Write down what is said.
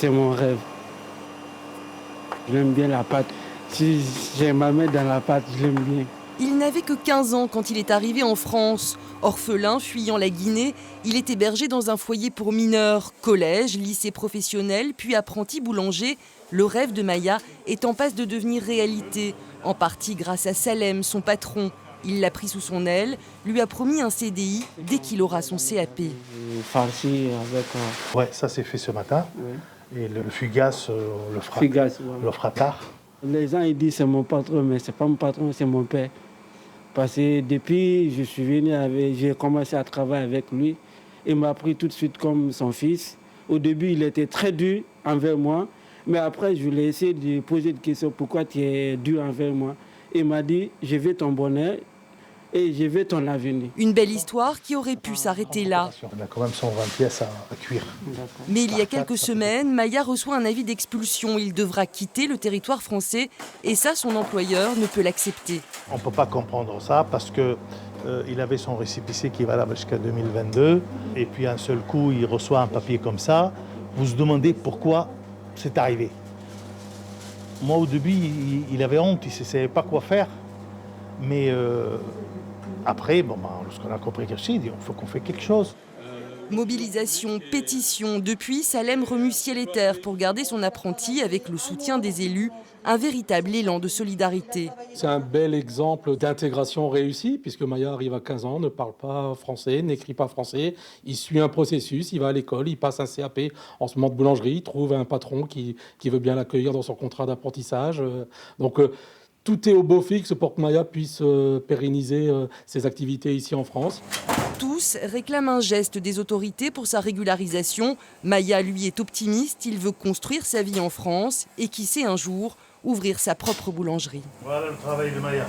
c'est mon rêve. J'aime bien la pâte. Si j'ai ma main dans la pâte, je l'aime bien. Il n'avait que 15 ans quand il est arrivé en France. Orphelin, fuyant la Guinée, il est hébergé dans un foyer pour mineurs. Collège, lycée professionnel, puis apprenti boulanger. Le rêve de Maya est en passe de devenir réalité, en partie grâce à Salem, son patron. Il l'a pris sous son aile, lui a promis un CDI dès qu'il aura son CAP. Farci avec... Ouais, ça c'est fait ce matin. Ouais. Et le fugace, le fera, Fugace, voilà. le fera tard. Les gens ils disent c'est mon patron, mais c'est pas mon patron, c'est mon père. Parce que depuis je suis venu j'ai commencé à travailler avec lui. Il m'a pris tout de suite comme son fils. Au début, il était très dur envers moi. Mais après, je lui ai essayé de poser des questions. Pourquoi tu es dur envers moi? Il m'a dit, je veux ton bonheur et je veux ton avenir. Une belle histoire qui aurait pu s'arrêter là. On a quand même 120 pièces à cuire. Mais il y a quelques semaines, Maya reçoit un avis d'expulsion. Il devra quitter le territoire français et ça, son employeur ne peut l'accepter. On ne peut pas comprendre ça parce que il avait son récépissé qui est valable jusqu'à 2022 et puis un seul coup, il reçoit un papier comme ça. Vous se demandez pourquoi c'est arrivé. Moi, au début, il avait honte, il ne savait pas quoi faire. Mais après, lorsqu'on a compris que il dit il faut qu'on fasse quelque chose. Mobilisation, pétition, depuis, Salem remue ciel et terre pour garder son apprenti avec le soutien des élus, un véritable élan de solidarité. C'est un bel exemple d'intégration réussie, puisque Maya arrive à 15 ans, ne parle pas français, n'écrit pas français, il suit un processus, il va à l'école, il passe un CAP en ce moment de boulangerie, il trouve un patron qui veut bien l'accueillir dans son contrat d'apprentissage. Donc tout est au beau fixe pour que Maya puisse pérenniser ses activités ici en France. Tous réclament un geste des autorités pour sa régularisation. Maya, lui, est optimiste. Il veut construire sa vie en France et qui sait un jour ouvrir sa propre boulangerie. Voilà le travail de Maya.